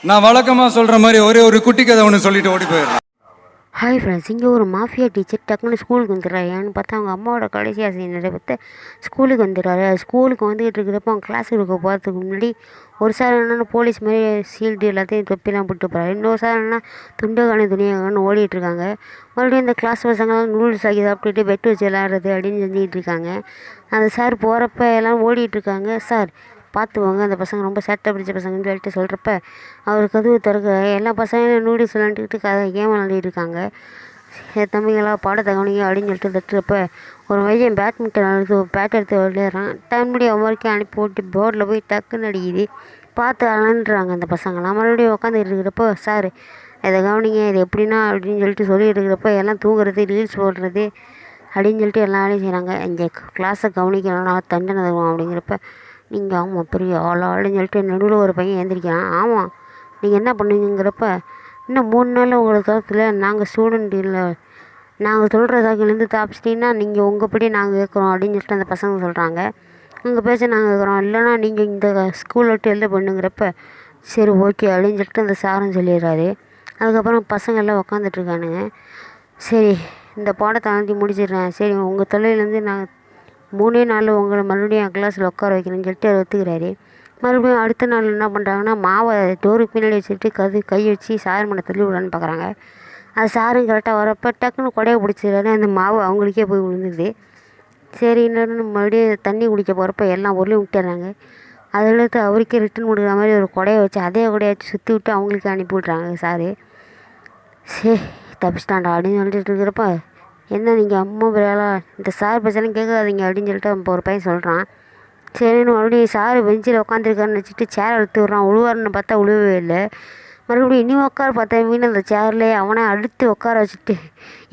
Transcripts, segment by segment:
நான் வழக்கமாக சொல்கிற மாதிரி ஒரே ஒரு குட்டி கதை ஒன்று சொல்லிட்டு ஓடி போயிடுறேன். ஹாய் ஃப்ரெண்ட்ஸ், இங்கே ஒரு மாஃபியா டீச்சர் டக்குன்னு ஸ்கூலுக்கு வந்துடுறாரு. ஏன்னு பார்த்தா அவங்க அம்மாவோட கடைசி ஆசையை நிறைவேற்ற ஸ்கூலுக்கு வந்துடுறாரு. ஸ்கூலுக்கு வந்துக்கிட்டு இருக்கிறப்ப அவங்க கிளாஸ் இருக்க போகிறதுக்கு முன்னாடி ஒரு சார் என்னென்னா போலீஸ் மாதிரி ஷீல்டு எல்லாத்தையும் தொப்பிலாம் போட்டு போகிறாரு. இன்னொரு சார் என்னன்னா துண்டகானு துணியாகனு ஓடிட்டுருக்காங்க. மறுபடியும் இந்த கிளாஸ் பசங்களாம் நூடுல்ஸ் ஆக்கி சாப்பிட்டுட்டு பெட் வச்சு விளாட்றது அப்படின்னு செஞ்சுக்கிட்டு இருக்காங்க. அந்த சார் போகிறப்ப எல்லாம் ஓடிட்டுருக்காங்க. சார் பார்த்து வாங்க, அந்த பசங்க ரொம்ப சேட்டை பிடிச்ச பசங்கன்னு சொல்லிட்டு சொல்கிறப்ப அவர் கதவு திறக்க எல்லா பசங்களும் நூடுல்ஸ் விளாண்டுக்கிட்டு கேம் விளாண்டுட்டு இருக்காங்க. தம்பிங்களா பாடத்தை கவனிங்க அப்படின்னு சொல்லிட்டு தட்டுறப்ப ஒரு பையன் பேட்மிண்டன் பேட் எடுத்து விளையாடுறான். டைம் முடி அவன் வரைக்கும் அனுப்பி போட்டு போர்டில் போய் டக்குன்னு அடிக்குது. பார்த்து அலண்டுறாங்க அந்த பசங்களாம். மறுபடியும் உட்காந்துட்டு இருக்கிறப்போ சார் இதை கவனிங்க, இது எப்படின்னா அப்படின்னு சொல்லிட்டு சொல்லிட்டு இருக்கிறப்ப எல்லாம் தூங்குறது, ரீல்ஸ் போடுறது அப்படின்னு சொல்லிட்டு எல்லா வேலையும் செய்கிறாங்க. இங்கே கிளாஸை கவனிக்கணும்னா தண்டனை தருவோம் அப்படிங்கிறப்ப நீங்கள் ஆமாம் பெரிய ஆளான்னு சொல்லிட்டு நடுவில் ஒரு பையன் எழுந்திரிக்கிறான். ஆமாம் நீங்கள் என்ன பண்ணுவீங்கிறப்ப இன்னும் 3 நாளில் உங்களுக்கு தரத்துல நாங்கள் ஸ்டூடெண்ட் இல்லை, நாங்கள் சொல்கிற தகவலேருந்து தாப்பிச்சிட்டிங்கன்னா நீங்கள் உங்கள்படி நாங்கள் கேட்குறோம் அப்படின்னு சொல்லிட்டு அந்த பசங்க சொல்கிறாங்க. உங்கள் பேச நாங்கள் கேட்குறோம், இல்லைனா நீங்கள் இந்த ஸ்கூல் விட்டு எழுத பண்ணுங்கிறப்ப சரி ஓகே அப்படின்னு சொல்லிட்டு அந்த சாரும் சொல்லிடுறாரு. அதுக்கப்புறம் பசங்க எல்லாம் உக்காந்துட்ருக்கானுங்க. சரி இந்த பாடத்தை அழுத்தி முடிச்சிடுறேன், சரி உங்கள் தொல்லையிலேருந்து நான் 3 நாளில் உங்களை மறுபடியும் என் கிளாஸில் உட்கார வைக்கணும்னு சொல்லிட்டு அவர் ஒத்துக்கிறாரு. மறுபடியும் அடுத்த நாள் என்ன பண்ணுறாங்கன்னா மாவை டோருக்கு பின்னாடி வச்சுட்டு கை வச்சு சார் மண்ணை தள்ளி விடலான்னு பார்க்குறாங்க. அது சாரும் கரெக்டாக வரப்போ டக்குன்னு கொடையை பிடிச்சிடுறாரு. அந்த மாவு அவங்களுக்கே போய் விழுந்துது. சரி இன்னொன்று மறுபடியும் தண்ணி குடிக்க போகிறப்ப எல்லாம் பொருளையும் விட்டுறாங்க. அதில் அவருக்கே ரிட்டன் கொடுக்குற மாதிரி ஒரு கொடையை வச்சு அதே கொடையை வச்சு சுற்றி விட்டு அவங்களுக்கு அனுப்பி விட்றாங்க சாரு. சரி தப்பிச்சிட்டாண்டா அப்படின்னு சொல்லிட்டு இருக்கிறப்ப என்ன நீங்கள் அம்மா பிள்ளைகளா இந்த சார் பேசலாம் கேட்காதீங்க அப்படின்னு சொல்லிட்டு இப்போ ஒரு பையன் சொல்கிறான். சரின்னு மறுபடியும் சார் பெஞ்சில் உட்காந்துருக்காருன்னு வச்சுட்டு சேரை எடுத்து விட்றான். உழுவாருன்னு பார்த்தா உழுவவே இல்லை. மறுபடியும் இன்னும் உட்கார பார்த்தா மீன் அந்த சேர்லேயே அவனை அடுத்து உட்கார வச்சுட்டு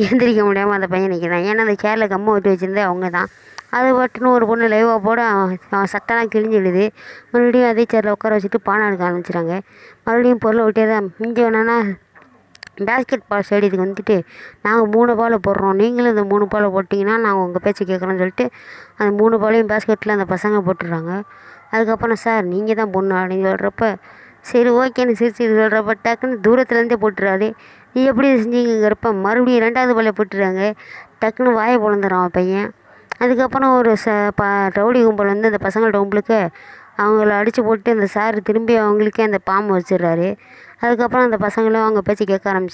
எழுந்திரிக்க முடியாமல் அந்த பையன் நிற்கிறான். ஏன்னா அந்த சேரில் கம்மை விட்டு வச்சுருந்தே அவங்க தான். அது பட்டுன்னு ஒரு பொண்ணு லைவாக போட அவன் சட்டெல்லாம் கிழிஞ்சிடுது. மறுபடியும் அதே சேரில் உட்கார வச்சுட்டு பானை எடுக்க ஆரம்பிச்சிடுறாங்க. மறுபடியும் பொருளை விட்டே தான் மிஞ்சி வேணான்னா பேஸ்கெட் பால் ஸ்டேடியத்துக்கு வந்துட்டு நாங்கள் 3 பால் போடுறோம், நீங்களும் இந்த 3 பால் போட்டிங்கன்னா நாங்கள் உங்கள் பேச்சு கேட்குறோன்னு சொல்லிட்டு அந்த 3 பாலையும் பேஸ்கெட்டில் அந்த பசங்க போட்டுடுறாங்க. அதுக்கப்புறம் சார் நீங்கள் தான் பொண்ணு அப்படின்னு சொல்கிறப்ப சரி ஓகேன்னு சிரிச்சு சொல்கிறப்ப டக்குன்னு தூரத்துலேருந்தே போட்டுறாரு. நீ எப்படி செஞ்சீங்கிறப்ப மறுபடியும் 2வது பாலை போட்டுறாங்க. டக்குன்னு வாயை பொழந்துறான் பையன். அதுக்கப்புறம் ஒரு ரவுடி கும்பல் வந்து அந்த பசங்கள்ட்ட கும்பலுக்கு அவங்கள அடித்து போட்டு அந்த சார் திரும்பி அவங்களுக்கே அந்த பாம்பு வச்சிடுறாரு. அதுக்கப்புறம் அந்த பசங்களும் அவங்க பேச்சு கேட்க ஆரம்பிச்சு